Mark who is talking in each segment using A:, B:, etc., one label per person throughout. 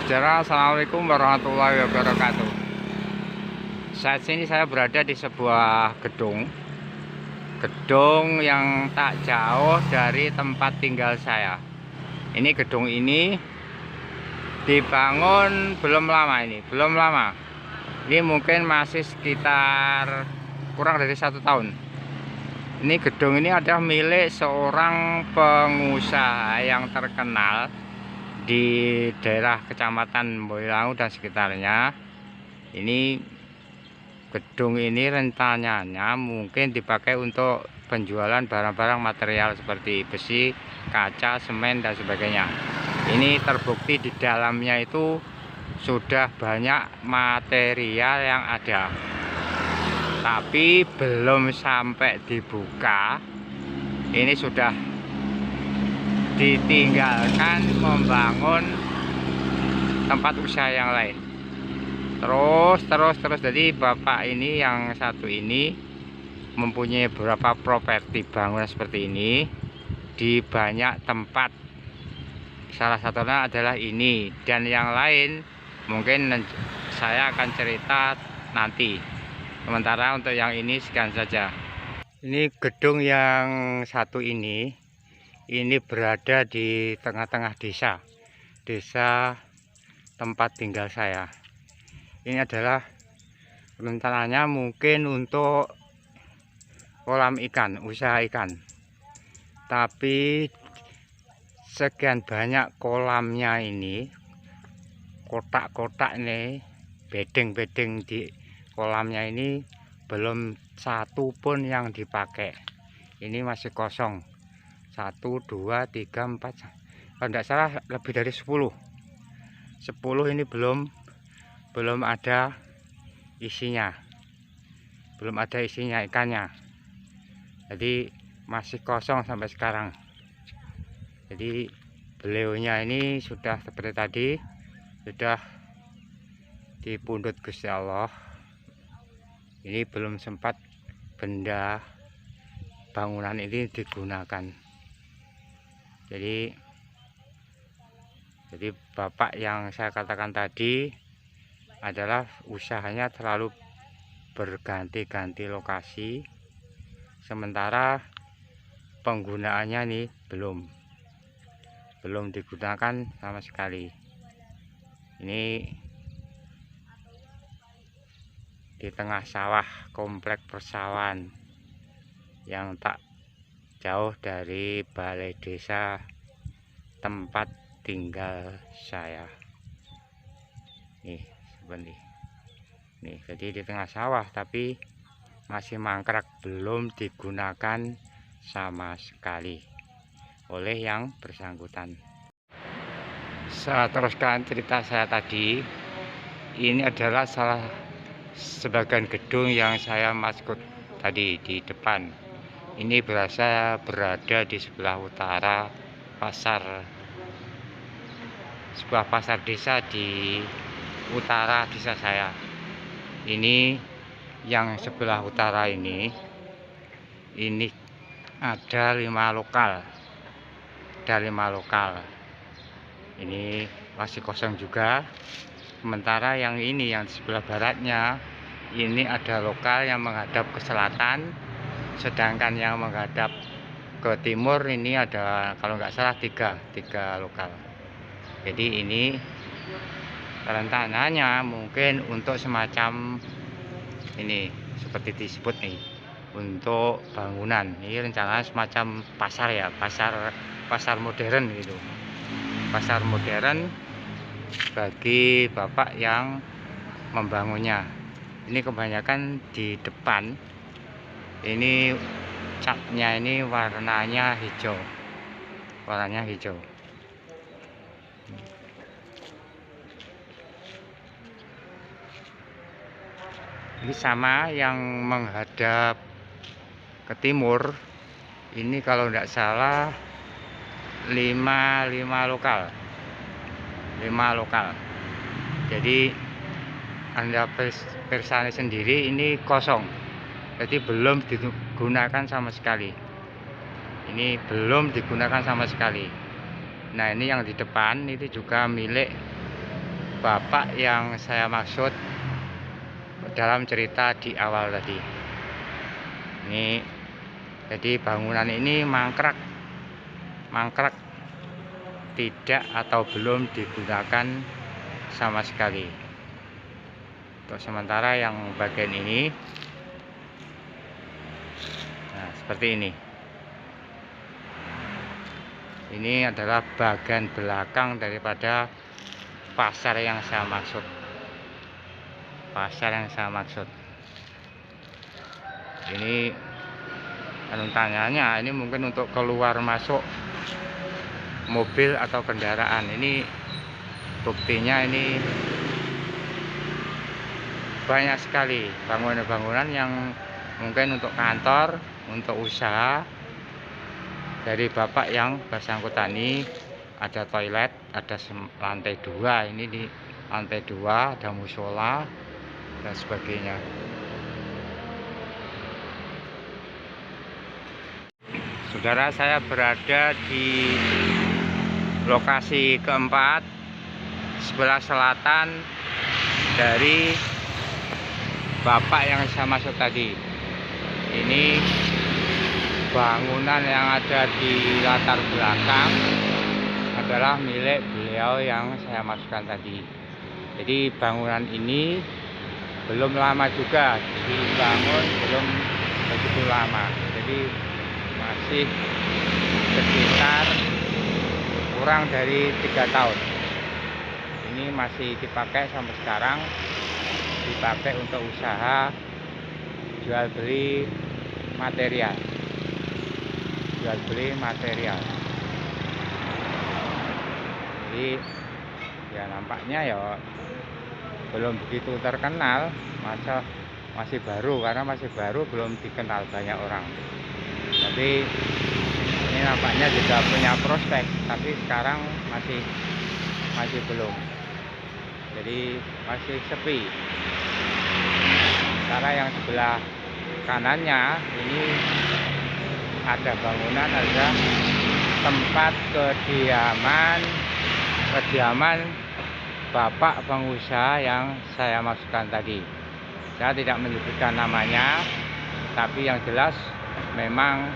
A: Saudara, assalamualaikum warahmatullahi wabarakatuh. Saat ini saya berada di sebuah gedung yang tak jauh dari tempat tinggal saya. Ini gedung ini dibangun belum lama Ini mungkin masih sekitar kurang dari 1 tahun. Ini gedung ini adalah milik seorang pengusaha yang terkenal di daerah Kecamatan Boyolali dan sekitarnya. Ini gedung ini rencananya mungkin dipakai untuk penjualan barang-barang material seperti besi, kaca, semen dan sebagainya. Ini terbukti di dalamnya itu sudah banyak material yang ada, tapi belum sampai dibuka. Ini sudah ditinggalkan membangun tempat usaha yang lain. Terus jadi bapak ini yang satu ini mempunyai beberapa properti bangunan seperti ini di banyak tempat. Salah satunya adalah ini, dan yang lain mungkin saya akan cerita nanti. Sementara untuk yang ini sekian saja. Ini gedung yang satu ini berada di tengah-tengah desa tempat tinggal saya. Ini adalah rencananya mungkin untuk kolam ikan, usaha ikan. Tapi sekian banyak kolamnya ini, kotak-kotak ini, bedeng-bedeng di kolamnya ini belum satu pun yang dipakai. Ini masih kosong. 1, 2, 3, 4, kalau tidak salah lebih dari 10 ini belum ada isinya, ikannya. Jadi masih kosong sampai sekarang. Jadi beliaunya ini sudah seperti tadi, sudah dipundhut Gusti Allah. Ini belum sempat benda bangunan ini digunakan. Jadi bapak yang saya katakan tadi adalah usahanya terlalu berganti-ganti lokasi, sementara penggunaannya nih belum digunakan sama sekali. Ini di tengah sawah, komplek persawahan yang tak jauh dari balai desa tempat tinggal saya. Nih seperti nih, jadi di tengah sawah tapi masih mangkrak, belum digunakan sama sekali oleh yang bersangkutan. Saya teruskan cerita saya tadi. Ini adalah sebagian gedung yang saya maksud tadi di depan. Ini berada di sebelah utara sebuah pasar desa di utara desa saya. Ini yang sebelah utara ini ada 5 lokal. Ini masih kosong juga. Sementara yang ini yang di sebelah baratnya ini ada lokal yang menghadap ke selatan, sedangkan yang menghadap ke timur ini ada kalau nggak salah 3 lokal. Jadi ini rencananya mungkin untuk semacam ini seperti disebut nih, untuk bangunan. Ini rencananya semacam pasar ya, pasar modern gitu. Pasar modern bagi bapak yang membangunnya. Ini kebanyakan di depan ini catnya ini warnanya hijau. Ini sama yang menghadap ke timur ini kalau tidak salah 5 lokal. Jadi Anda persani sendiri ini kosong, jadi belum digunakan sama sekali. Nah, ini yang di depan itu juga milik bapak yang saya maksud dalam cerita di awal tadi. Ini jadi bangunan ini mangkrak tidak atau belum digunakan sama sekali. Untuk sementara yang bagian ini, nah seperti ini. Ini adalah bagian belakang daripada pasar yang saya maksud. Ini tanyanya ini mungkin untuk keluar masuk mobil atau kendaraan. Ini buktinya, ini banyak sekali bangunan-bangunan yang mungkin untuk kantor, untuk usaha. Dari bapak yang bersangkutan ini ada toilet, ada lantai 2. Ini di lantai 2 ada musola dan sebagainya. Saudara, saya berada di lokasi keempat, sebelah selatan dari bapak yang saya maksud tadi. Ini bangunan yang ada di latar belakang adalah milik beliau yang saya maksudkan tadi. Jadi bangunan ini belum lama juga dibangun, belum begitu lama. Jadi masih sekitar kurang dari 3 tahun. Ini masih dipakai sampai sekarang, dipakai untuk usaha jual beli material. Jadi ya nampaknya ya belum begitu terkenal, masih baru, karena masih baru, belum dikenal banyak orang. Tapi ini nampaknya juga punya prospek, tapi sekarang masih belum. Jadi masih sepi. Karena yang sebelah kanannya ini ada bangunan, ada tempat kediaman bapak pengusaha yang saya maksudkan tadi. Saya tidak menyebutkan namanya, tapi yang jelas memang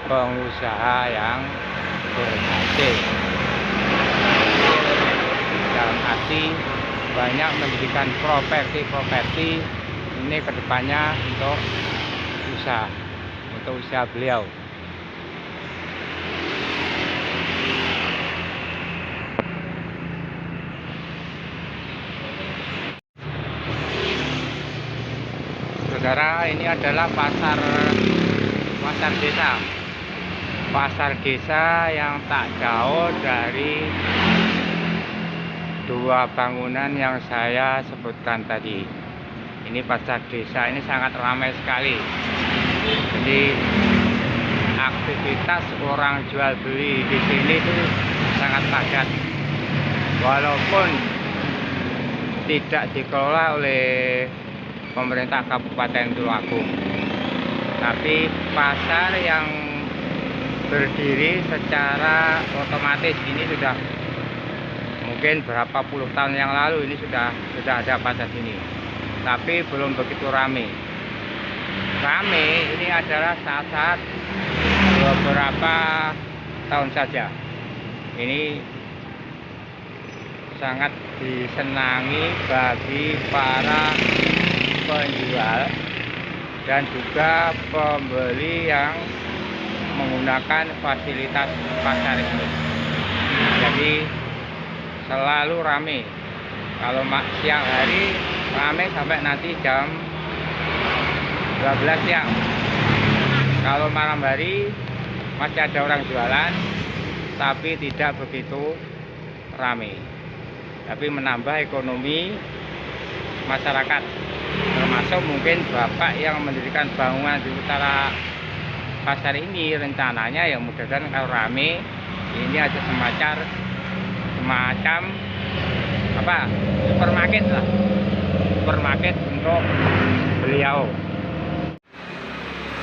A: pengusaha yang berhasil. Dalam arti banyak mendirikan properti ini kedepannya untuk usaha beliau. Saudara, ini adalah pasar desa yang tak jauh dari 2 bangunan yang saya sebutkan tadi. Ini pasar desa ini sangat ramai sekali. Jadi aktivitas orang jual beli di sini itu sangat padat. Walaupun tidak dikelola oleh pemerintah Kabupaten Tulungagung, tapi pasar yang berdiri secara otomatis ini sudah mungkin berapa puluh tahun yang lalu. Ini sudah ada pasar sini, tapi belum begitu rame. Ini adalah saat-saat beberapa tahun saja. Ini sangat disenangi bagi para penjual dan juga pembeli yang menggunakan fasilitas pasar ini. Jadi selalu ramai. Kalau siang hari ramai sampai nanti jam 12 siang. Kalau malam hari masih ada orang jualan, tapi tidak begitu ramai. Tapi menambah ekonomi masyarakat, termasuk mungkin bapak yang mendirikan bangunan di utara pasar ini. Rencananya yang mudah-mudahan kalau rame ini ada semacam supermarket untuk beliau.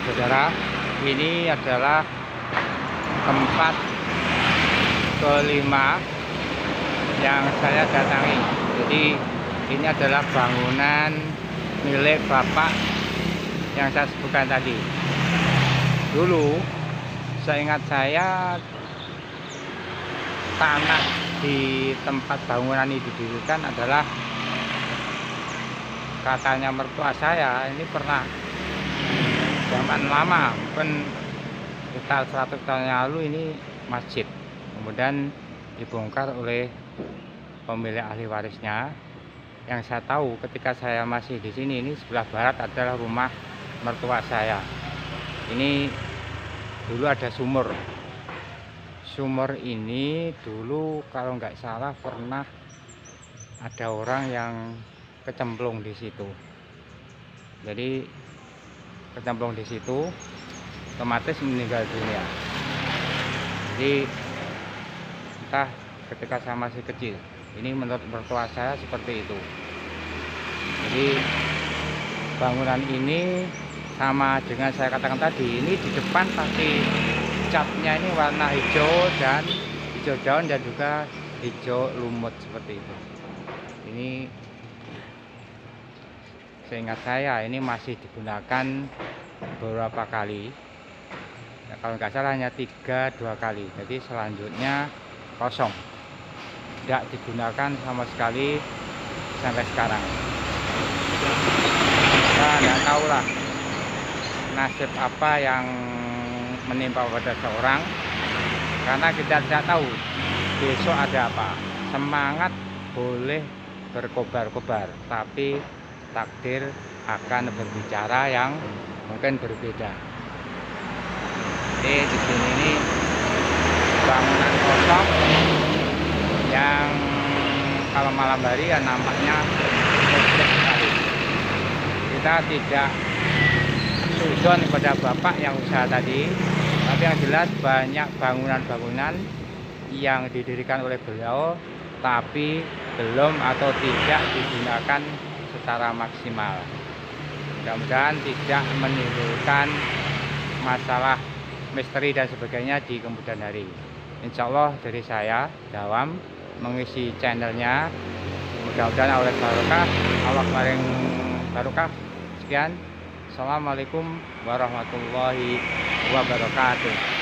A: Saudara, ini adalah tempat kelima yang saya datangi. Jadi ini adalah bangunan milik bapak yang saya sebutkan tadi. Dulu seingat saya tanah di tempat bangunan ini didirikan adalah katanya mertua saya ini pernah zaman lama, mungkin sekitar 100 tahun yang lalu ini masjid, kemudian dibongkar oleh pemilik ahli warisnya. Yang saya tahu ketika saya masih di sini, ini sebelah barat adalah rumah mertua saya. Ini dulu ada sumur. Sumur ini dulu kalau nggak salah pernah ada orang yang kecemplung di situ. Jadi kecemplung di situ, otomatis meninggal dunia. Jadi entah ketika saya masih kecil, ini menurut mertua saya seperti itu. Jadi bangunan ini sama dengan saya katakan tadi, ini di depan pasti catnya ini warna hijau dan hijau daun dan juga hijau lumut seperti itu. Ini seingat saya ini masih digunakan beberapa kali ya, kalau nggak salah hanya 2 kali. Jadi selanjutnya kosong, tidak digunakan sama sekali sampai sekarang. Kita nggak tahu lah nasib apa yang menimpa pada seorang, karena kita tidak tahu besok ada apa. Semangat boleh berkobar-kobar, tapi takdir akan berbicara yang mungkin berbeda. Jadi di sini ini bangunan kosong yang kalau malam hari ya nampaknya kosong sekali. Kita tidak suzon kepada bapak yang usaha tadi, tapi yang jelas banyak bangunan-bangunan yang didirikan oleh beliau tapi belum atau tidak digunakan secara maksimal. Mudah-mudahan tidak menimbulkan masalah misteri dan sebagainya di kemudian hari. Insya Allah dari saya Dawam mengisi channelnya, mudah-mudahan oleh barokah, Allah paling barokah. Sekian, assalamualaikum warahmatullahi wabarakatuh.